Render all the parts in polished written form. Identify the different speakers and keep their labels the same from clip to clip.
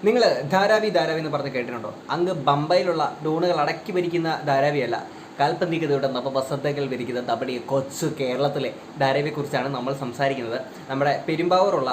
Speaker 1: നിങ്ങൾ ധാരാവി എന്ന് പറഞ്ഞ് കേട്ടിട്ടുണ്ടോ? അങ്ങ് ബംബൈയിലുള്ള ഡോണുകൾ അടക്കി ഭരിക്കുന്ന ധാരാവിയല്ല, കാൽപ്പന്തികതയുടെ നവവസന്തകൾ വിരിക്കുന്ന നമ്മുടെ കൊച്ചു കേരളത്തിലെ ധാരാവിയെക്കുറിച്ചാണ് നമ്മൾ സംസാരിക്കുന്നത്. നമ്മുടെ പെരുമ്പാവൂരുള്ള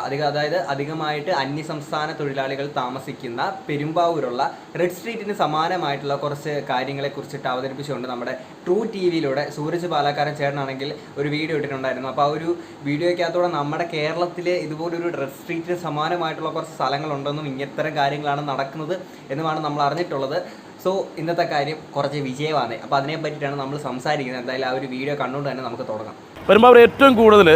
Speaker 1: അധികമായിട്ട് അന്യസംസ്ഥാന തൊഴിലാളികൾ താമസിക്കുന്ന പെരുമ്പാവൂരുള്ള റെഡ് സ്ട്രീറ്റിന് സമാനമായിട്ടുള്ള കുറച്ച് കാര്യങ്ങളെക്കുറിച്ചിട്ട് അവതരിപ്പിച്ചുകൊണ്ട് നമ്മുടെ ട്രൂ ടി വിയിലൂടെ സൂരജ് പാലക്കാരൻ ചേട്ടനാണെങ്കിൽ ഒരു വീഡിയോ ഇട്ടിട്ടുണ്ടായിരുന്നു. അപ്പോൾ ആ ഒരു വീഡിയോയ്ക്കകത്തൂടെ നമ്മുടെ കേരളത്തിലെ ഇതുപോലൊരു റെഡ് സ്ട്രീറ്റിന് സമാനമായിട്ടുള്ള കുറച്ച് സ്ഥലങ്ങളുണ്ടെന്നും ഇത്തരം കാര്യങ്ങളാണ് നടക്കുന്നത് എന്നുമാണ് നമ്മൾ അറിഞ്ഞിട്ടുള്ളത്. സോ ഇന്നത്തെ കാര്യം കുറച്ച് വിജയമാണ്. അപ്പോൾ അതിനെ പറ്റിയിട്ടാണ് നമ്മൾ സംസാരിക്കുന്നത്. എന്തായാലും ആ ഒരു വീഡിയോ കണ്ടുകൊണ്ട് തന്നെ നമുക്ക് തുടങ്ങാം.
Speaker 2: പെരുമ്പാവൂർ ഏറ്റവും കൂടുതൽ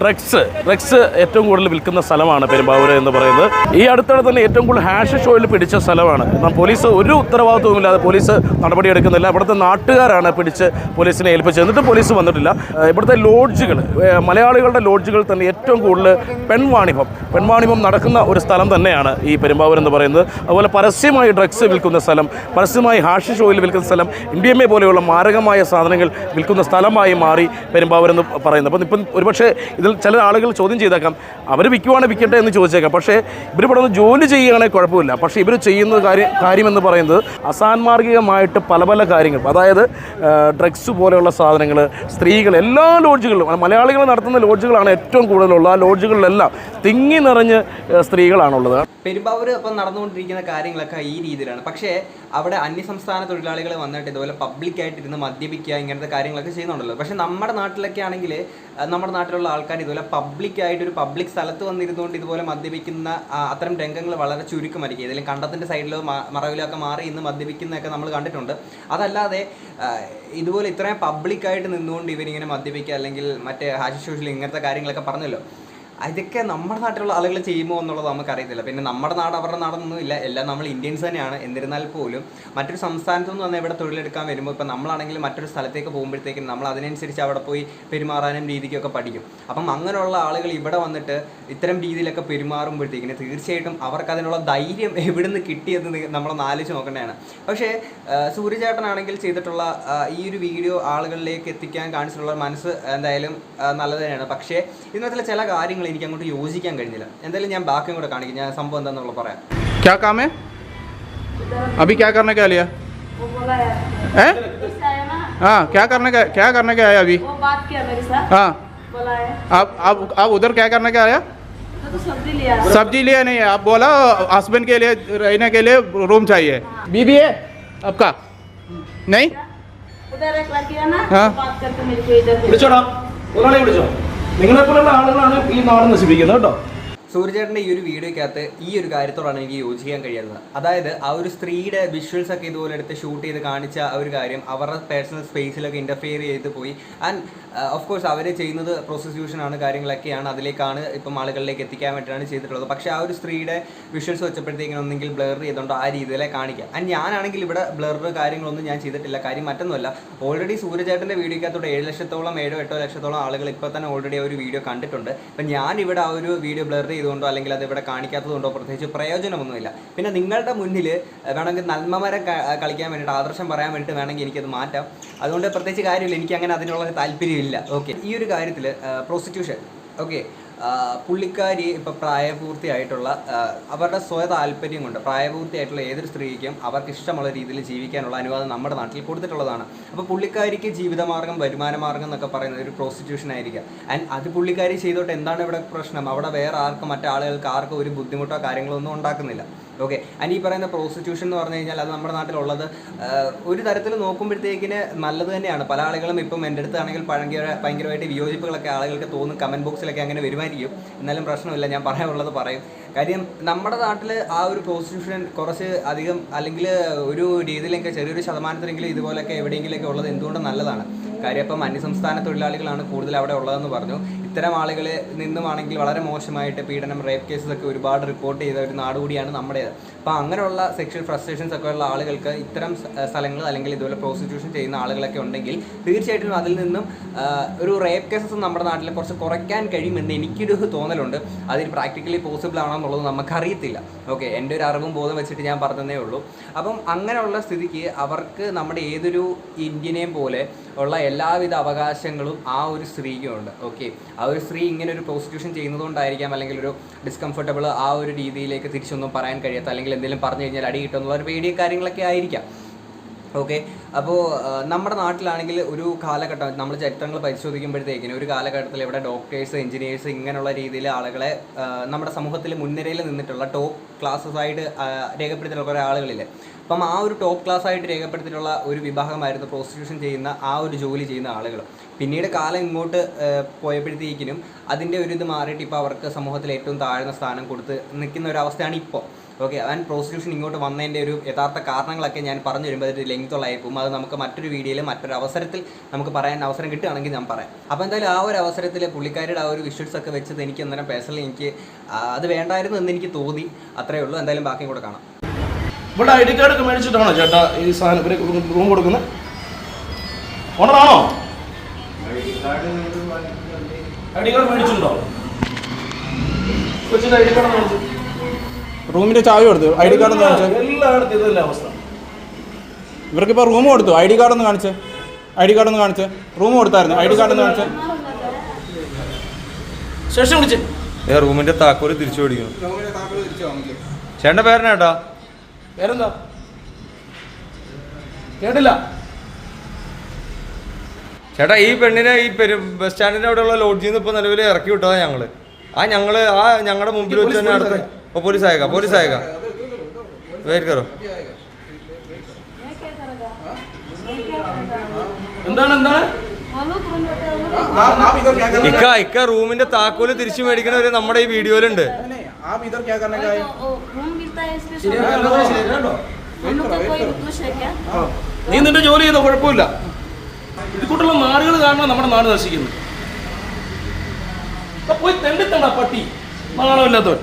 Speaker 2: ഡ്രഗ്സ് ഏറ്റവും കൂടുതൽ വിൽക്കുന്ന സ്ഥലമാണ് പെരുമ്പാവൂർ എന്ന് പറയുന്നത്. ഈ അടുത്തിടെ തന്നെ ഏറ്റവും കൂടുതൽ ഹാഷിഷ് ഓയിൽ പിടിച്ച സ്ഥലമാണ്. എന്നാൽ പോലീസ് ഒരു ഉത്തരവാദിത്വമില്ലാതെ പോലീസ് നടപടിയെടുക്കുന്നില്ല. ഇവിടുത്തെ നാട്ടുകാരാണ് പിടിച്ച് പോലീസിനെ ഏൽപ്പിച്ചത്. എന്നിട്ടും പോലീസ് വന്നിട്ടില്ല. ഇവിടുത്തെ ലോഡ്ജുകൾ, മലയാളികളുടെ ലോഡ്ജുകൾ തന്നെ ഏറ്റവും കൂടുതൽ പെൺവാണിഭം നടക്കുന്ന ഒരു സ്ഥലം തന്നെയാണ് ഈ പെരുമ്പാവൂർ എന്ന് പറയുന്നത്. അതുപോലെ പരസ്യമായി ഡ്രഗ്സ് വിൽക്കുന്ന സ്ഥലം, പരസ്യമായി ഹാഷിഷ് ഓയിൽ വിൽക്കുന്ന സ്ഥലം, MDMA പോലെയുള്ള മാരകമായ സാധനങ്ങൾ വിൽക്കുന്ന സ്ഥലമായി മാറി പെരുമ്പാവൂർ എന്ന് പറയുന്നത്. അപ്പം ഇപ്പം ഒരുപക്ഷെ ഇതിൽ ചില ആളുകൾ ചോദ്യം ചെയ്തേക്കാം, അവർ വിൽക്കട്ടെ എന്ന് ചോദിച്ചേക്കാം. പക്ഷേ ഇവരിവിടെ ഒന്ന് ജോലി ചെയ്യുകയാണെങ്കിൽ കുഴപ്പമില്ല. പക്ഷേ ഇവർ ചെയ്യുന്ന കാര്യമെന്ന് പറയുന്നത് അസാൻമാർഗികമായിട്ട് പല കാര്യങ്ങൾ, അതായത് ഡ്രഗ്സ് പോലെയുള്ള സാധനങ്ങൾ, സ്ത്രീകൾ, എല്ലാ ലോഡ്ജുകളിലും മലയാളികൾ നടത്തുന്ന ലോഡ്ജുകളാണ് ഏറ്റവും കൂടുതലുള്ള. ആ ലോഡ്ജുകളിലെല്ലാം തിങ്ങി നിറഞ്ഞ് സ്ത്രീകളാണുള്ളത്.
Speaker 1: പെരുമ്പാവൂർ അപ്പം നടന്നുകൊണ്ടിരിക്കുന്ന കാര്യങ്ങളൊക്കെ ഈ രീതിയിലാണ്. പക്ഷേ അവിടെ അന്യസംസ്ഥാന തൊഴിലാളികൾ വന്നിട്ട് ഇതുപോലെ പബ്ലിക്കായിട്ട് ഇരുന്ന് മദ്യപിക്കുക, ഇങ്ങനത്തെ കാര്യങ്ങളൊക്കെ ചെയ്യുന്നുണ്ടല്ലോ. പക്ഷേ നമ്മുടെ നാട്ടിലൊക്കെ ആണെങ്കിൽ നമ്മുടെ നാട്ടിലുള്ള ആൾക്കാർ ഇതുപോലെ പബ്ലിക്കായിട്ട് ഒരു പബ്ലിക് സ്ഥലത്ത് വന്നിരുന്നുകൊണ്ട് ഇതുപോലെ മദ്യപിക്കുന്ന അത്തരം രംഗങ്ങൾ വളരെ ചുരുക്കമായിരിക്കും. ഏതെങ്കിലും കണ്ടത്തിൻ്റെ സൈഡിലോ മറവിലൊക്കെ മാറി ഇന്ന് മദ്യപിക്കുന്നതൊക്കെ നമ്മൾ കണ്ടിട്ടുണ്ട്. അതല്ലാതെ ഇതുപോലെ ഇത്രയും പബ്ലിക്കായിട്ട് നിന്നുകൊണ്ട് ഇവരിങ്ങനെ മദ്യപിക്കുക അല്ലെങ്കിൽ മറ്റേ ഹാഷിഷ് സോഷ്യൽ ഇങ്ങനത്തെ കാര്യങ്ങളൊക്കെ പറഞ്ഞല്ലോ, ഇതൊക്കെ നമ്മുടെ നാട്ടിലുള്ള ആളുകൾ ചെയ്യുമോ എന്നുള്ളത് നമുക്കറിയത്തില്ല. പിന്നെ നമ്മുടെ നാട് അവരുടെ നാടൊന്നുമില്ല, എല്ലാം നമ്മൾ ഇന്ത്യൻസ് തന്നെയാണ്. എന്നിരുന്നാൽ പോലും മറ്റൊരു സംസ്ഥാനത്തു നിന്ന് ഇവിടെ തൊഴിലെടുക്കാൻ വരുമ്പോൾ ഇപ്പം നമ്മളാണെങ്കിൽ മറ്റൊരു സ്ഥലത്തേക്ക് പോകുമ്പോഴത്തേക്കും നമ്മൾ അതിനനുസരിച്ച് അവിടെ പോയി പെരുമാറാനും രീതിക്കൊക്കെ പഠിക്കും. അപ്പം അങ്ങനെയുള്ള ആളുകൾ ഇവിടെ വന്നിട്ട് ഇത്തരം രീതിയിലൊക്കെ പെരുമാറുമ്പോഴത്തേക്കിന് തീർച്ചയായിട്ടും അവർക്ക് അതിനുള്ള ധൈര്യം എവിടുന്ന് കിട്ടിയെന്ന് നമ്മളൊന്ന് ആലോചിച്ച് നോക്കേണ്ടതാണ്. പക്ഷേ സൂര്യചേട്ടനാണെങ്കിൽ ചെയ്തിട്ടുള്ള ഈ ഒരു വീഡിയോ ആളുകളിലേക്ക് എത്തിക്കാൻ കാണിച്ചിട്ടുള്ള മനസ്സ് എന്തായാലും നല്ലത് തന്നെയാണ്. പക്ഷേ ഇതിനകത്തുള്ള ചില കാര്യങ്ങൾ എനിക്ക് അങ്ങോട്ട് യോജിക്കാൻ കഴിഞ്ഞില്ല. എന്തായാലും ഞാൻ ബാക്കിയും കൂടെ കാണിക്കും, ഞാൻ സംഭവം എന്താണെന്നുള്ള പറയാം.
Speaker 3: क्या काम है अभी? क्या करने का लिया है? हाँ, क्या करने का आया अभी?
Speaker 4: वो बात किया मेरे साथ,
Speaker 3: हाँ,
Speaker 4: बोला है
Speaker 3: आप उधर क्या करने का आया?
Speaker 4: तो सब्जी लिया।
Speaker 3: सब्जी लिया नहीं है, आप बोला हस्बैंड के लिए रहने के लिए रूम चाहिए। बीबी है आपका? नहीं,
Speaker 4: उधर एक लड़की है ना,
Speaker 3: हाँ।
Speaker 4: बात करके मेरे को इधर
Speaker 2: വിളിച്ചോടാ, ഒരാളെ വിളിച്ചോ. നിങ്ങളെപ്പോലുള്ള ആളുകളാണ് ഈ നാട് നശിപ്പിക്കുന്നത് കേട്ടോ.
Speaker 1: സൂര്യചേട്ടൻ്റെ ഈ ഒരു വീഡിയോയ്ക്കകത്ത് ഈ ഒരു കാര്യത്തോടാണ് എനിക്ക് യോജിക്കാൻ കഴിയുന്നത്. അതായത് ആ ഒരു സ്ത്രീയുടെ വിഷ്വൽസ് ഒക്കെ ഇതുപോലെ എടുത്ത് ഷൂട്ട് ചെയ്ത് കാണിച്ച ആ ഒരു കാര്യം അവരുടെ പേഴ്സണൽ സ്പേസിലൊക്കെ ഇൻ്റർഫിയർ ചെയ്ത് പോയി. ആൻഡ് ഓഫ് കോഴ്സ് അവർ ചെയ്യുന്നത് പ്രോസ്റ്റിറ്റ്യൂഷനാണ്, കാര്യങ്ങളൊക്കെയാണ്, അതിലേക്കാണ് ഇപ്പം ആളുകളിലേക്ക് എത്തിക്കാൻ വേണ്ടിയിട്ടാണ് ചെയ്തിട്ടുള്ളത്. പക്ഷേ ആ ഒരു സ്ത്രീയുടെ വിഷ്വൽസ് വെച്ചപ്പോഴത്തേക്കും ഒന്നെങ്കിൽ ബ്ലർ ചെയ്തുകൊണ്ടോ ആ രീതിയിലെ കാണിക്കുക. ആൻഡ് ഞാനാണെങ്കിൽ ഇവിടെ ബ്ലർ കാര്യങ്ങളൊന്നും ഞാൻ ചെയ്തിട്ടില്ല. കാര്യം മറ്റൊന്നുമല്ല, ഓൾറെഡി സൂര്യചേട്ടൻ്റെ വീഡിയോയ്ക്കകത്തോടെ 7 ലക്ഷത്തോളം 7-8 ലക്ഷത്തോളം ആളുകൾ ഇപ്പോൾ തന്നെ ഓൾറെഡി ആ ഒരു വീഡിയോ കണ്ടിട്ടുണ്ട്. അപ്പം ഞാനിവിടെ ആ ഒരു വീഡിയോ ബ്ലർ ചെയ്തുകൊണ്ടോ അല്ലെങ്കിൽ അത് ഇവിടെ കാണിക്കാത്തതുകൊണ്ടോ പ്രത്യേകിച്ച് പ്രയോജനമൊന്നുമില്ല. പിന്നെ നിങ്ങളുടെ മുന്നിൽ വേണമെങ്കിൽ നന്മമരം കളിക്കാൻ വേണ്ടിയിട്ട്, ആദർശം പറയാൻ വേണ്ടിയിട്ട് വേണമെങ്കിൽ എനിക്കത് മാറ്റാം. അതുകൊണ്ട് പ്രത്യേകിച്ച് കാര്യമില്ല, എനിക്ക് അങ്ങനെ അതിനുള്ള താല്പര്യമില്ല. ഓക്കെ, ഈ ഒരു കാര്യത്തിൽ പ്രോസ്റ്റിറ്റ്യൂഷൻ, ഓക്കെ, പുള്ളിക്കാരി ഇപ്പോൾ പ്രായപൂർത്തിയായിട്ടുള്ള അവരുടെ താല്പര്യം കൊണ്ട് പ്രായപൂർത്തിയായിട്ടുള്ള ഏതൊരു സ്ത്രീക്കും അവർക്ക് ഇഷ്ടമുള്ള രീതിയിൽ ജീവിക്കാനുള്ള അനുവാദം നമ്മുടെ നാട്ടിൽ കൊടുത്തിട്ടുള്ളതാണ്. അപ്പോൾ പുള്ളിക്കാരിക്ക് ജീവിതമാർഗ്ഗം, വരുമാനമാർഗ്ഗം എന്നൊക്കെ പറയുന്നത് ഒരു പ്രോസ്റ്റിറ്റ്യൂഷൻ ആയിരിക്കുക. ആൻഡ് അത് പുള്ളിക്കാരി ചെയ്തോട്ട് എന്താണ് ഇവിടെ പ്രശ്നം? അവിടെ വേറെ ആർക്കും മറ്റാളുകൾക്ക് ആർക്കും ഒരു ബുദ്ധിമുട്ടോ കാര്യങ്ങളോ ഒന്നും ഉണ്ടാക്കുന്നില്ല. ഓക്കെ, ആൻഡ് ഈ പറയുന്ന പ്രോസ്റ്റിറ്റ്യൂഷൻ എന്ന് പറഞ്ഞു കഴിഞ്ഞാൽ അത് നമ്മുടെ നാട്ടിലുള്ളത് ഒരു തരത്തിൽ നോക്കുമ്പോഴത്തേക്കിന് നല്ലത് തന്നെയാണ്. പല ആളുകളും ഇപ്പം എൻ്റെ അടുത്താണെങ്കിൽ ഭയങ്കരമായിട്ട് വിയോജിപ്പുകളൊക്കെ ആളുകൾക്ക് തോന്നും, കമൻറ്റ് ബോക്സിലൊക്കെ അങ്ങനെ വരുമായിരിക്കും. എന്നാലും പ്രശ്നമില്ല, ഞാൻ പറയാനുള്ളത് പറയും. കാര്യം നമ്മുടെ നാട്ടിൽ ആ ഒരു പ്രോസ്റ്റിറ്റ്യൂഷൻ കുറച്ച് അധികം അല്ലെങ്കിൽ ഒരു രീതിയിലൊക്കെ ചെറിയൊരു ശതമാനത്തിലെങ്കിലും ഇതുപോലെയൊക്കെ എവിടെയെങ്കിലുമൊക്കെ ഉള്ളത് എന്തുകൊണ്ട് നല്ലതാണ്. കാര്യം ഇപ്പം അന്യസംസ്ഥാന തൊഴിലാളികളാണ് കൂടുതൽ അവിടെ ഉള്ളതെന്ന് പറഞ്ഞു. ഇത്തരം ആളുകൾ നിന്നുമാണെങ്കിൽ വളരെ മോശമായിട്ട് പീഡനം, റേപ്പ് കേസസ് ഒക്കെ ഒരുപാട് റിപ്പോർട്ട് ചെയ്ത ഒരു നാട് കൂടിയാണ് നമ്മുടേത്. അപ്പോൾ അങ്ങനെയുള്ള സെക്ഷൽ ഫ്രസ്ട്രേഷൻസ് ഒക്കെ ഉള്ള ആളുകൾക്ക് ഇത്തരം സ്ഥലങ്ങൾ അല്ലെങ്കിൽ ഇതുപോലെ പ്രോസ്റ്റിറ്റ്യൂഷൻ ചെയ്യുന്ന ആളുകളൊക്കെ ഉണ്ടെങ്കിൽ തീർച്ചയായിട്ടും അതിൽ നിന്നും ഒരു റേപ്പ് കേസസ് നമ്മുടെ നാട്ടിൽ കുറച്ച് കുറയ്ക്കാൻ കഴിയുമെന്ന് എനിക്കൊരു തോന്നലുണ്ട്. അതിന് പ്രാക്ടിക്കലി പോസിബിൾ ആണെന്നുള്ളത് നമുക്കറിയത്തില്ല. ഓക്കെ, എൻ്റെ ഒരു അറിവും ബോധം വെച്ചിട്ട് ഞാൻ പറഞ്ഞതേ ഉള്ളൂ. അപ്പം അങ്ങനെയുള്ള സ്ഥിതിക്ക് അവർക്ക് നമ്മുടെ ഏതൊരു ഇന്ത്യനെയും പോലെ ഉള്ള എല്ലാവിധ അവകാശങ്ങളും ആ ഒരു സ്ത്രീക്കും ഉണ്ട്. ഓക്കെ, ആ ഒരു സ്ത്രീ ഇങ്ങനെ ഒരു പ്രോസ്റ്റിറ്റ്യൂഷൻ ചെയ്യുന്നതുകൊണ്ടായിരിക്കാം, അല്ലെങ്കിൽ ഒരു ഡിസ്കംഫർട്ടബിൾ ആ ഒരു രീതിയിലേക്ക് തിരിച്ചൊന്നും പറയാൻ കഴിയാത്ത, അല്ലെങ്കിൽ എന്തെങ്കിലും പറഞ്ഞു കഴിഞ്ഞാൽ അടി കിട്ടുമെന്നുള്ള ഒരു പേടിയ കാര്യങ്ങളൊക്കെ ആയിരിക്കാം. ഓക്കെ, അപ്പോൾ നമ്മുടെ നാട്ടിലാണെങ്കിൽ ഒരു കാലഘട്ടം നമ്മൾ ചരിത്രങ്ങൾ പരിശോധിക്കുമ്പോഴത്തേക്കിനും ഒരു കാലഘട്ടത്തിൽ ഇവിടെ ഡോക്ടേഴ്സ്, എഞ്ചിനീയേഴ്സ് ഇങ്ങനെയുള്ള രീതിയിൽ ആളുകളെ നമ്മുടെ സമൂഹത്തിൽ മുൻനിരയിൽ നിന്നിട്ടുള്ള ടോപ്പ് ക്ലാസ്സസ് ആയിട്ട് രേഖപ്പെടുത്തിയിട്ടുള്ള കുറേ ആളുകളില്ലേ. അപ്പം ആ ഒരു ടോപ്പ് ക്ലാസ് ആയിട്ട് രേഖപ്പെടുത്തിയിട്ടുള്ള ഒരു വിഭാഗമായിരുന്നു പ്രോസ്റ്റിറ്റ്യൂഷൻ ചെയ്യുന്ന ആ ഒരു ജോലി ചെയ്യുന്ന ആളുകൾ. പിന്നീട് കാലം ഇങ്ങോട്ട് പോയപ്പോഴത്തേക്കിനും അതിൻ്റെ ഒരു ഇത് മാറിയിട്ട് ഇപ്പോൾ അവർക്ക് സമൂഹത്തിൽ ഏറ്റവും താഴ്ന്ന സ്ഥാനം കൊടുത്ത് നിൽക്കുന്ന ഒരു അവസ്ഥയാണ് ഇപ്പോൾ. ഓക്കെ, ആൻഡ് പ്രോസ്റ്റിറ്റ്യൂഷൻ ഇങ്ങോട്ട് വന്നതിൻ്റെ ഒരു യഥാർത്ഥ കാരണങ്ങളൊക്കെ ഞാൻ പറഞ്ഞു വരുമ്പോൾ അതൊരു ലെങ്ത്തുള്ളായിരിക്കും. അത് നമുക്ക് മറ്റൊരു വീഡിയോയിൽ മറ്റൊരു അവസരത്തിൽ നമുക്ക് പറയാൻ അവസരം കിട്ടുകയാണെങ്കിൽ ഞാൻ പറയാം. അപ്പോൾ എന്തായാലും ആ ഒരു അവസരത്തിൽ പുള്ളിക്കാരുടെ ആ ഒരു വിഷ്വൽസ് ഒക്കെ വെച്ചത് എനിക്ക് അന്നേരം പേഴ്സണലി എനിക്ക് അത് വേണ്ടായിരുന്നു എന്ന് എനിക്ക് തോന്നി. അത്രയേ ഉള്ളൂ. എന്തായാലും ബാക്കിയും കൂടെ കാണാം.
Speaker 2: ഇവിടെ ഐ ഡി കാർഡ് ഒക്കെ മേടിച്ചിട്ടാണോ ചേട്ടാ ഈ സാധനം ഇവർ റൂം കൊടുക്കുന്നത്? ഓണറാണോ? ഐ ഡി കാർഡ് മേടിച്ചിട്ടുണ്ടോ? കൊച്ചിൻ്റെ ഐ ഡി കാർഡ് മേടിച്ചു.
Speaker 3: റൂമിന്റെ ചാവി കൊടുത്തു, ഐ ഡി കാർഡ് ഒന്ന് കാണിച്ചേ.
Speaker 2: എല്ലായിടത്തും ഇതല്ലേ അവസ്ഥ.
Speaker 3: ഇവർക്കിപ്പോൾ റൂം കൊടുത്തു, ഐ ഡി കാർഡ് ഒന്ന് കാണിച്ചേ. ഐ ഡി കാർഡ് ഒന്ന് കാണിച്ചേ. റൂം കൊടുത്തായിരുന്നു, ഐ ഡി കാർഡ് ഒന്ന് കാണിച്ചേ.
Speaker 2: ശേഷം വിളിച്ചേ.
Speaker 5: റൂമിന്റെ താക്കോല് തിരിച്ചു മേടിക്കണം. ചേട്ടൻ്റെ പേരനാട്ടാ?
Speaker 2: പേരെന്താ? കേട്ടില്ല
Speaker 5: ചേട്ടാ, ഈ പെണ്ണിനെ ഈ ബസ് സ്റ്റാൻഡിന്റെ അവിടെയുള്ള ലോഡ്ജിൽ നിന്ന് ഇപ്പോൾ നിലവിൽ ഇറക്കി വിട്ടതാ ഞങ്ങള്. ഞങ്ങളുടെ മുമ്പിൽ വെച്ച് തന്നെ അടുത്ത് പോലീസ് ആയേക്കാ വെയിറ്റ് കറോ. ഇക്ക റൂമിന്റെ താക്കോല് തിരിച്ചു മേടിക്കണവര് നമ്മുടെ ഈ വീഡിയോയിലുണ്ട്.
Speaker 2: നീ നിന്റെ ജോലി ചെയ്തോ, കുഴപ്പമില്ല. ഇതുകൂട്ടുള്ള നാടുകൾ കാരണം നമ്മുടെ നാട് നശിക്കുന്നു. പോയി തെണ്ടിത്തണ്ട പട്ടി, നാണമില്ലാത്തവൻ.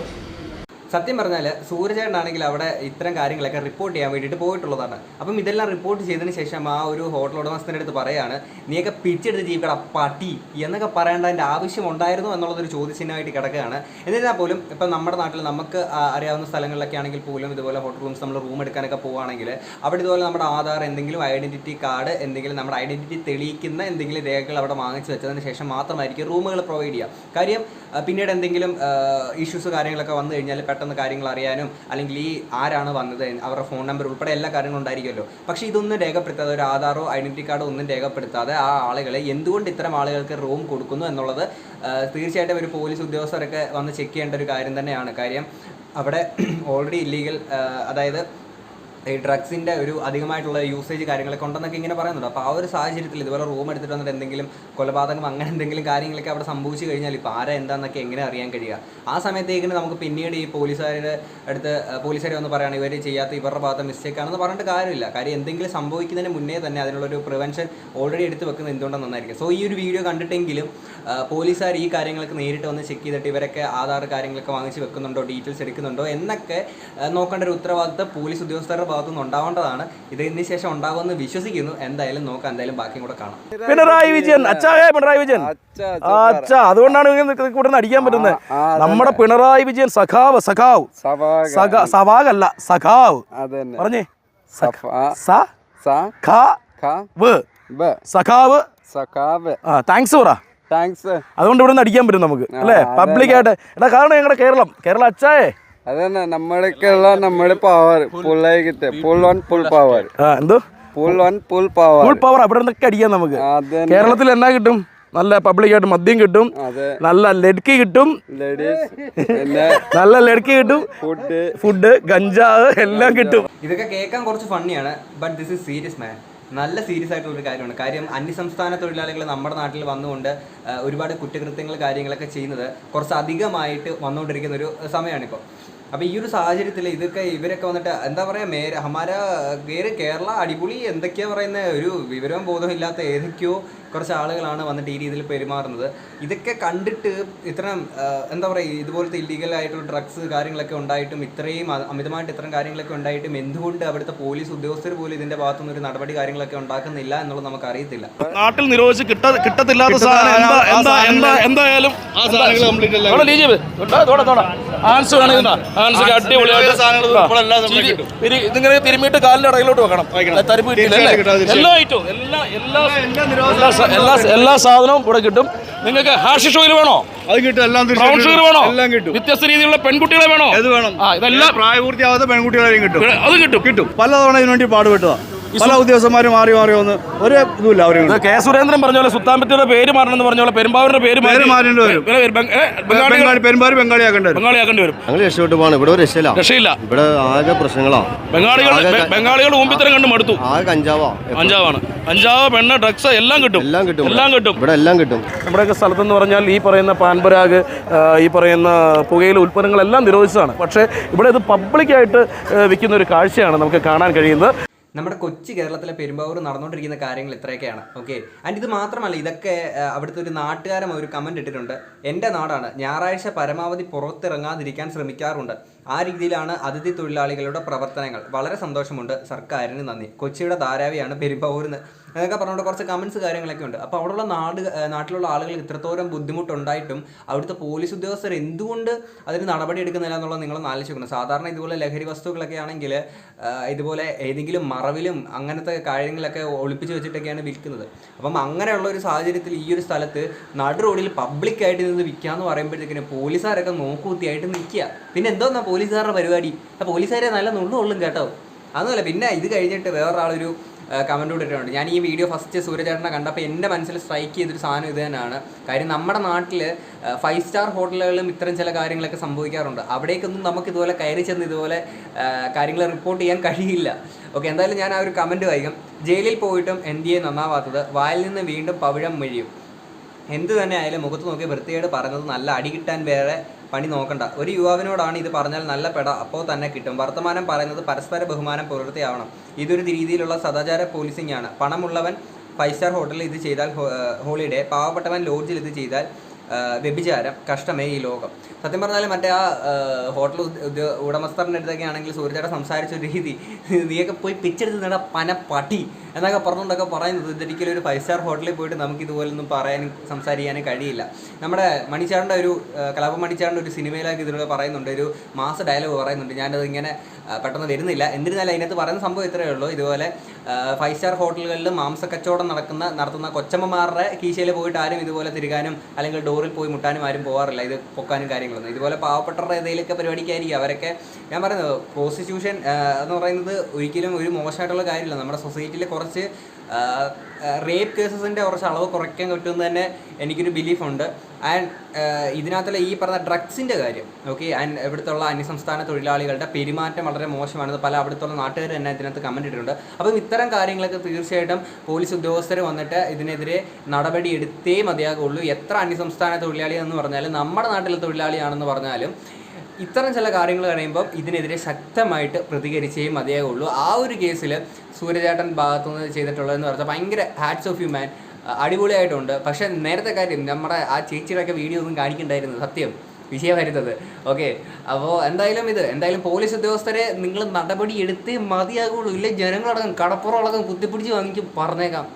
Speaker 1: സത്യം പറഞ്ഞാൽ സൂര്യചേട്ടനാണെങ്കിൽ അവിടെ ഇത്തരം കാര്യങ്ങളൊക്കെ റിപ്പോർട്ട് ചെയ്യാൻ വേണ്ടിയിട്ട് പോയിട്ടുള്ളതാണ്. അപ്പം ഇതെല്ലാം റിപ്പോർട്ട് ചെയ്തതിന് ശേഷം ആ ഒരു ഹോട്ടൽ ഉടമസ്ഥൻ്റെ അടുത്ത് പറയാണ്, നീയൊക്കെ പിടിച്ചെടുത്ത് ജീവിക്കട പട്ടി എന്നൊക്കെ പറയേണ്ടതിൻ്റെ ആവശ്യം ഉണ്ടായിരുന്നു എന്നുള്ളതൊരു ചോദ്യചിഹ്നമായിട്ട് കിടക്കുകയാണ്. എന്നിരുന്നാൽ പോലും ഇപ്പം നമ്മുടെ നാട്ടിൽ നമുക്ക് അറിയാവുന്ന സ്ഥലങ്ങളിലൊക്കെ ആണെങ്കിൽ പോലും ഇതുപോലെ ഹോട്ടൽ റൂംസ് നമ്മൾ റൂം എടുക്കാനൊക്കെ പോവുകയാണെങ്കിൽ അവിടെ ഇതുപോലെ നമ്മുടെ ആധാർ, എന്തെങ്കിലും ഐഡൻറ്റിറ്റി കാർഡ്, എന്തെങ്കിലും നമ്മുടെ ഐഡൻറ്റിറ്റി തെളിയിക്കുന്ന എന്തെങ്കിലും രേഖകൾ അവിടെ വാങ്ങിച്ചു വെച്ചതിന് ശേഷം മാത്രമായിരിക്കും റൂമുകൾ പ്രൊവൈഡ് ചെയ്യുക. കാര്യം പിന്നീട് എന്തെങ്കിലും ഇഷ്യൂസ് കാര്യങ്ങളൊക്കെ വന്നു കഴിഞ്ഞാൽ പെട്ടെന്ന് കാര്യങ്ങൾ അറിയാനും, അല്ലെങ്കിൽ ഈ ആരാണ് വന്നത്, അവരുടെ ഫോൺ നമ്പർ ഉൾപ്പെടെ എല്ലാ കാര്യങ്ങളും ഉണ്ടായിരിക്കുമല്ലോ. പക്ഷേ ഇതൊന്നും രേഖപ്പെടുത്താതെ, ഒരു ആധാറോ ഐഡൻറ്റിറ്റി കാർഡോ ഒന്നും രേഖപ്പെടുത്താതെ ആ ആളുകളെ എന്തുകൊണ്ട് ഇത്തരം ആളുകൾക്ക് റൂം കൊടുക്കുന്നു എന്നുള്ളത് തീർച്ചയായിട്ടും ഒരു പോലീസ് ഉദ്യോഗസ്ഥരൊക്കെ വന്ന് ചെക്ക് ചെയ്യേണ്ട ഒരു കാര്യം തന്നെയാണ്. കാര്യം അവിടെ ഓൾറെഡി ഇല്ലീഗൽ, അതായത് ഈ ഡ്രഗ്സിൻ്റെ ഒരു അധികമായിട്ടുള്ള യൂസേജ് കാര്യങ്ങളൊക്കെ ഉണ്ടെന്നൊക്കെ ഇങ്ങനെ പറയുന്നുണ്ട്. അപ്പോൾ ആ ഒരു സാഹചര്യത്തിൽ ഇതുപോലെ റൂം എടുത്തിട്ട് വന്നിട്ട് എന്തെങ്കിലും കൊലപാതകം അങ്ങനെ എന്തെങ്കിലും കാര്യങ്ങളൊക്കെ അവിടെ സംഭവിച്ചു കഴിഞ്ഞാൽ ഇപ്പോൾ ആരാ എന്താണെന്നൊക്കെ എങ്ങനെ അറിയാൻ കഴിയുക? ആ സമയത്തേക്കിന് നമുക്ക് പിന്നീട് ഈ പോലീസുകാരുടെ അടുത്ത് പോലീസുകാർ വന്ന് പറയുകയാണ് ഇവർ ചെയ്യാത്ത ഇവരുടെ ഭാഗത്തെ മിസ്റ്റേക്കാണെന്ന് പറഞ്ഞിട്ട് കാര്യമില്ല. കാര്യം എന്തെങ്കിലും സംഭവിക്കുന്നതിന് മുന്നേ തന്നെ അതിനുള്ളൊരു പ്രിവെൻഷൻ ഓൾറെഡി എടുത്ത് വെക്കുന്നത് എന്തുകൊണ്ടാണ് നന്നായിരിക്കും. സോ ഈ ഒരു വീഡിയോ കണ്ടിട്ടെങ്കിലും പോലീസുകാർ ഈ കാര്യങ്ങളൊക്കെ നേരിട്ട് വന്ന് ചെക്ക് ചെയ്തിട്ട് ഇവരൊക്കെ ആധാർ കാര്യങ്ങളൊക്കെ വാങ്ങിച്ച് വെക്കുന്നുണ്ടോ, ഡീറ്റെയിൽസ് എടുക്കുന്നുണ്ടോ എന്നൊക്കെ നോക്കേണ്ട ഒരു ഉത്തരവാദിത്തം പോലീസ് ഉദ്യോഗസ്ഥരുടെ ഭാഗത്തുനിന്ന് ഉണ്ടാവേണ്ടതാണ്. ഇതിന് ശേഷം ഉണ്ടാവുമെന്ന് വിശ്വസിക്കുന്നു. എന്തായാലും നോക്കാം, എന്തായാലും ബാക്കിയും കൂടെ കാണാം.
Speaker 2: പിണറായി വിജയൻ പിണറായി വിജയൻ അതുകൊണ്ടാണ് ഇവിടെ അടിക്കാൻ പറ്റുന്നത്. നമ്മുടെ പിണറായി വിജയൻ സഖാവ് സവാഗല്ല സഖാവ് പറഞ്ഞേ. സഖാവ് താങ്ക്സ് പറ. അതുകൊണ്ട് ഇവിടെ നിന്ന് അടിക്കാൻ പറ്റും നമുക്ക് അല്ലേ, പബ്ലിക്കായിട്ട്. എടാ കാരണം ഞങ്ങളുടെ കേരളം അച്ചായേ
Speaker 6: അതന്നെ നമ്മുടെയൊക്കെയുള്ള നമ്മുടെ പവർ ഫുള്ളായി കിട്ടുക. Full power.
Speaker 2: എന്തോ
Speaker 6: ഫുൾ പവർ
Speaker 2: അവിടെ നിന്നൊക്കെ അടിക്കാം നമുക്ക്. കേരളത്തിൽ എന്നാ കിട്ടും? നല്ല പബ്ലിക്കായിട്ട് മദ്യം കിട്ടും, നല്ല ലഡ്കി കിട്ടും, നല്ല ലഡ്കി കിട്ടും, ഫുഡ് ഗഞ്ചാവ് എല്ലാം കിട്ടും.
Speaker 1: ഇതൊക്കെ കേൾക്കാൻ കുറച്ച് ഫണ്ണിയാണ്, ബട്ട് ദിസ് ഇസ് സീരിയസ് മാൻ. നല്ല സീരിയസ് ആയിട്ടുള്ളൊരു കാര്യമാണ്. കാര്യം അന്യസംസ്ഥാന തൊഴിലാളികൾ നമ്മുടെ നാട്ടിൽ വന്നുകൊണ്ട് ഒരുപാട് കുറ്റകൃത്യങ്ങൾ കാര്യങ്ങളൊക്കെ ചെയ്യുന്നത് കുറച്ച് അധികമായിട്ട് വന്നുകൊണ്ടിരിക്കുന്ന ഒരു സമയമാണിപ്പോൾ. അപ്പോൾ ഈ ഒരു സാഹചര്യത്തിൽ ഇവരൊക്കെ വന്നിട്ട് എന്താ പറയുക, ഹമാര കേരള അടിപൊളി എന്തൊക്കെയാണ് പറയുന്നത്, ഒരു വിവരവും ബോധവും ഇല്ലാത്ത ഏതൊക്കെയോ കുറച്ച് ആളുകളാണ് വന്നിട്ട് ഈ രീതിയിൽ പെരുമാറുന്നത്. ഇതൊക്കെ കണ്ടിട്ട് ഇത്തരം എന്താ പറയുക, ഇതുപോലത്തെ ഇല്ലീഗലായിട്ടുള്ള ഡ്രഗ്സ് കാര്യങ്ങളൊക്കെ ഉണ്ടായിട്ടും ഇത്രയും അമിതമായിട്ട് ഇത്തരം കാര്യങ്ങളൊക്കെ ഉണ്ടായിട്ടും എന്തുകൊണ്ട് അവിടുത്തെ പോലീസ് ഉദ്യോഗസ്ഥർ പോലും ഇതിൻ്റെ ഭാഗത്തുനിന്ന് ഒരു നടപടി കാര്യങ്ങളൊക്കെ ഉണ്ടാക്കുന്നില്ല എന്നുള്ളത് നമുക്ക് അറിയത്തില്ല.
Speaker 2: നാട്ടിൽ നിരോധിച്ച് കിട്ടത്തില്ലാത്ത സാധനം എന്തായാലും ആ സാധനങ്ങൾ കംപ്ലീറ്റ് ഹാൻസ് വേണമെങ്കിൽ ഹാൻസ് അടിപൊളിയായിട്ട് ഇതിങ്ങനെ തിരുമ്മിയിട്ട് കാലിന്റെ ഇടയിലോട്ട് വെക്കണം. തരിപ്പ് കിട്ടില്ല എല്ലാ ഐറ്റവും എല്ലാ സാധനവും ഇവിടെ കിട്ടും. നിങ്ങൾക്ക് ഹാഷ് ഷോയിൽ വേണോ?
Speaker 7: അത് കിട്ടും. എല്ലാം
Speaker 2: ബ്രൗൺ ഷുഗർ വേണോ?
Speaker 7: എല്ലാം കിട്ടും.
Speaker 2: വ്യത്യസ്ത രീതിയിലുള്ള പെൺകുട്ടികളെ വേണോ?
Speaker 7: ഏത് വേണം?
Speaker 2: ഇതെല്ലാം
Speaker 7: പ്രായപൂർത്തിയാവാത്ത പെൺകുട്ടികളെയും കിട്ടും.
Speaker 2: അത് കിട്ടും കിട്ടും.
Speaker 7: പലതവണ ഇതിനുവേണ്ടി പാടുപെട്ടതാ. പല ഉദ്യോഗസ്ഥന്മാരും മാറി വന്ന് ഒരു ഇതുമില്ല അവർ.
Speaker 2: കെ സുരേന്ദ്രൻ പറഞ്ഞ പോലെ സുൽത്താൻബത്തേരിയുടെ പേര് മാറണമെന്ന് പറഞ്ഞ പോലെ പെരുമ്പാവൂരിന്റെ പേര്
Speaker 7: മാറേണ്ടി വരും. പെരുമ്പാവൂർ ബംഗാളിയാക്കേണ്ടി
Speaker 2: വരും.
Speaker 8: ഞങ്ങൾ രക്ഷപ്പെട്ടു പോകണം. ഇവിടെ
Speaker 2: രക്ഷയില്ല.
Speaker 8: ഇവിടെ ആകെ പ്രശ്നങ്ങളാണ്.
Speaker 2: ബംഗാളികൾ മുമ്പിത്തരം കണ്ട് മടുത്തു.
Speaker 8: ആകെ
Speaker 2: കഞ്ചാവാണ്. കഞ്ചാവ്, പെണ്ണ്, ഡ്രഗ്സ് എല്ലാം കിട്ടും.
Speaker 8: ഇവിടെ എല്ലാം കിട്ടും.
Speaker 2: നമ്മുടെയൊക്കെ സ്ഥലത്തെന്ന് പറഞ്ഞാൽ ഈ പറയുന്ന പാൻപരാഗ്, ഈ പറയുന്ന പുകയില ഉൽപ്പന്നങ്ങളെല്ലാം നിരോധിച്ചതാണ്. പക്ഷേ ഇവിടെ ഇത് പബ്ലിക്കായിട്ട് വിൽക്കുന്ന ഒരു കാഴ്ചയാണ് നമുക്ക് കാണാൻ കഴിയുന്നത്.
Speaker 1: നമ്മുടെ കൊച്ചു കേരളത്തിലെ പെരുമ്പാവൂർ നടന്നുകൊണ്ടിരിക്കുന്ന കാര്യങ്ങൾ ഇത്രയൊക്കെയാണ്. ഓക്കെ, ആൻഡ് ഇത് മാത്രമല്ല, ഇതൊക്കെ അവിടുത്തെ ഒരു നാട്ടുകാരൻ ഒരു കമൻറ്റ് ഇട്ടിട്ടുണ്ട്. എൻ്റെ നാടാണ്, ഞായറാഴ്ച പരമാവധി പുറത്തിറങ്ങാതിരിക്കാൻ ശ്രമിക്കാറുണ്ട്. ആ രീതിയിലാണ് അതിഥി തൊഴിലാളികളുടെ പ്രവർത്തനങ്ങൾ. വളരെ സന്തോഷമുണ്ട്, സർക്കാരിന് നന്ദി. കൊച്ചിയുടെ ധാരാവിയാണ് പെരുമ്പാവൂരിന്ന് എന്നൊക്കെ പറഞ്ഞുകൊണ്ട് കുറച്ച് കമൻറ്റ്സ് കാര്യങ്ങളൊക്കെ ഉണ്ട്. അപ്പോൾ അവിടെയുള്ള നാട്ടിലുള്ള ആളുകൾ ഇത്രത്തോളം ബുദ്ധിമുട്ടുണ്ടായിട്ടും അവിടുത്തെ പോലീസ് ഉദ്യോഗസ്ഥർ എന്തുകൊണ്ട് അതിന് നടപടി എടുക്കുന്നില്ല എന്നുള്ളത് നിങ്ങളൊന്ന് ആലോചിക്കണം. സാധാരണ ഇതുപോലെ ലഹരി വസ്തുക്കളൊക്കെ ആണെങ്കിൽ ഇതുപോലെ ഏതെങ്കിലും മറവിലും അങ്ങനത്തെ കാര്യങ്ങളൊക്കെ ഒളിപ്പിച്ച് വെച്ചിട്ടൊക്കെയാണ് വിൽക്കുന്നത്. അപ്പം അങ്ങനെയുള്ള ഒരു സാഹചര്യത്തിൽ ഈ ഒരു സ്ഥലത്ത് നടു റോഡിൽ പബ്ലിക്കായിട്ട് നിന്ന് വിൽക്കാമെന്ന് പറയുമ്പോഴത്തേക്കിന് പോലീസുകാരൊക്കെ നോക്കുകുത്തിയായിട്ട് നിൽക്കുക. പിന്നെ എന്തോന്നാ പോലീസുകാരുടെ പരിപാടി? ആ പോലീസുകാരെ നല്ല നുള്ളുകൊള്ളും കേട്ടോ. അതൊന്നുമല്ല. പിന്നെ ഇത് കഴിഞ്ഞിട്ട് വേറൊരാളൊരു കമൻറ്റ് ഇട്ടിട്ടുണ്ട്. ഞാൻ ഈ വീഡിയോ ഫസ്റ്റ് സൂര്യചേട്ടനെ കണ്ടപ്പോൾ എൻ്റെ മനസ്സിൽ സ്ട്രൈക്ക് ചെയ്തൊരു സാധനം ഇത് തന്നെയാണ്. കാര്യം നമ്മുടെ നാട്ടിൽ 5 സ്റ്റാർ ഹോട്ടലുകളിലും ഇത്തരം ചില കാര്യങ്ങളൊക്കെ സംഭവിക്കാറുണ്ട്. അവിടേക്കൊന്നും നമുക്ക് ഇതുപോലെ കയറി ചെന്ന് ഇതുപോലെ കാര്യങ്ങൾ റിപ്പോർട്ട് ചെയ്യാൻ കഴിയില്ല. ഓക്കെ, എന്തായാലും ഞാൻ ആ ഒരു കമൻറ്റ് വായിക്കാം. ജയിലിൽ പോയിട്ടും NDA നന്നാവാത്തത്, വായിൽ നിന്ന് വീണ്ടും പവിഴം മെഴിയും. എന്ത് തന്നെ ആയാലും മുഖത്ത് നോക്കി വൃത്തിയോട് പറഞ്ഞത് നല്ല അടി കിട്ടാൻ വേറെ പണി നോക്കണ്ട. ഒരു യുവാവിനോടാണ് ഇത് പറഞ്ഞാൽ നല്ല പെട അപ്പോൾ തന്നെ കിട്ടും. വർത്തമാനം പറയുന്നത് പരസ്പര ബഹുമാനം പുലർത്തിയാവണം. ഇതൊരു രീതിയിലുള്ള സദാചാര പോലീസിംഗ് ആണ്. പണമുള്ളവൻ 5 സ്റ്റാർ ഹോട്ടലിൽ ഇത് ചെയ്താൽ ഹോളിഡേ, പാവപ്പെട്ടവൻ ലോഡ്ജിൽ ഇത് ചെയ്താൽ വ്യഭിചാരം. കഷ്ടമേ ഈ ലോകം. സത്യം പറഞ്ഞാൽ മറ്റേ ആ ഹോട്ടൽ ഉടമസ്ഥറിൻ്റെ അടുത്തൊക്കെ ആണെങ്കിൽ സൂര്യചേട്ടൻ സംസാരിച്ച ഒരു രീതി, നീയൊക്കെ പോയി പിച്ചെടുത്ത് നേടാ പന പട്ടി എന്നൊക്കെ പറഞ്ഞുകൊണ്ടൊക്കെ പറയുന്നത്, ഇതൊരിക്കലും ഒരു 5 സ്റ്റാർ ഹോട്ടലിൽ പോയിട്ട് നമുക്ക് ഇതുപോലൊന്നും പറയാനും സംസാരിക്കാനും കഴിയില്ല. നമ്മുടെ മണിച്ചാറിൻ്റെ ഒരു കലാപ മണിച്ചാറിൻ്റെ ഒരു സിനിമയിലൊക്കെ ഇതിലൂടെ പറയുന്നുണ്ട്, ഒരു മാസ ഡയലോഗ് പറയുന്നുണ്ട്. ഞാനത് ഇങ്ങനെ പെട്ടെന്ന് വരുന്നില്ല. എന്നിരുന്നാലും അതിനകത്ത് പറയുന്ന സംഭവം ഇത്രയേ ഉള്ളൂ. ഇതുപോലെ 5 സ്റ്റാർ ഹോട്ടലുകളിൽ മാംസക്കച്ചവടം നടത്തുന്ന കൊച്ചമ്മമാരുടെ കീശയിൽ പോയിട്ട് ആരും ഇതുപോലെ തിരുകാനും അല്ലെങ്കിൽ ഡോറിൽ പോയി മുട്ടാനും ആരും പോകാറില്ല. ഇത് പൊക്കാനും കാര്യങ്ങളൊന്നും. ഇതുപോലെ പാവപ്പെട്ടവരുടെ ഏതെങ്കിലുമൊക്കെ പരിപാടിക്കായിരിക്കും അവരൊക്കെ. ഞാൻ പറയുന്നത് പ്രോസ്റ്റിറ്റ്യൂഷൻ എന്ന് പറയുന്നത് ഒരിക്കലും ഒരു മോശമായിട്ടുള്ള കാര്യമില്ല. നമ്മുടെ സൊസൈറ്റിയിൽ കുറച്ച് റേപ്പ് കേസസിൻ്റെ കുറച്ച് അളവ് കുറയ്ക്കാൻ പറ്റുമെന്ന് തന്നെ എനിക്കൊരു ബിലീഫുണ്ട്. ആൻഡ് ഇതിനകത്തുള്ള ഈ പറഞ്ഞ ഡ്രഗ്സിൻ്റെ കാര്യം, ഓക്കെ, ആൻഡ് ഇവിടുത്തുള്ള അന്യസംസ്ഥാന തൊഴിലാളികളുടെ പെരുമാറ്റം വളരെ മോശമാണെന്ന് പല അവിടുത്തുള്ള നാട്ടുകാർ തന്നെ ഇതിനകത്ത് കമൻറ്റ് ഇട്ടിട്ടുണ്ട്. അപ്പം ഇത്തരം കാര്യങ്ങളൊക്കെ തീർച്ചയായിട്ടും പോലീസ് ഉദ്യോഗസ്ഥർ വന്നിട്ട് ഇതിനെതിരെ നടപടി എടുത്തേ മതിയാകുള്ളൂ. എത്ര അന്യസംസ്ഥാന തൊഴിലാളിയാണെന്ന് പറഞ്ഞാലും നമ്മുടെ നാട്ടിലെ തൊഴിലാളിയാണെന്ന് പറഞ്ഞാലും ഇത്തരം ചില കാര്യങ്ങൾ കഴിയുമ്പം ഇതിനെതിരെ ശക്തമായിട്ട് പ്രതികരിച്ചേ മതിയാകുള്ളൂ. ആ ഒരു കേസിൽ സൂര്യചേട്ടൻ ഭാഗത്തുനിന്ന് ചെയ്തിട്ടുള്ളതെന്ന് പറഞ്ഞാൽ ഭയങ്കര ഹാറ്റ്സ് ഓഫ് യു മാൻ, അടിപൊളിയായിട്ടുണ്ട്. പക്ഷേ നേരത്തെ കാര്യം നമ്മുടെ ആ ചേച്ചിയുടെയൊക്കെ വീഡിയോ ഒന്നും കാണിക്കണ്ടായിരുന്നു, സത്യം വിഷയം വരുന്നത്. ഓക്കെ, അപ്പോൾ എന്തായാലും പോലീസ് ഉദ്യോഗസ്ഥരെ നിങ്ങൾ നടപടി എടുത്തേ മതിയാകുള്ളൂ. ഇല്ലെങ്കിൽ ജനങ്ങളടക്കം കടപ്പുറമടക്കം കുത്തിപ്പിടിച്ച് വാങ്ങിക്കും പറഞ്ഞേക്കാം.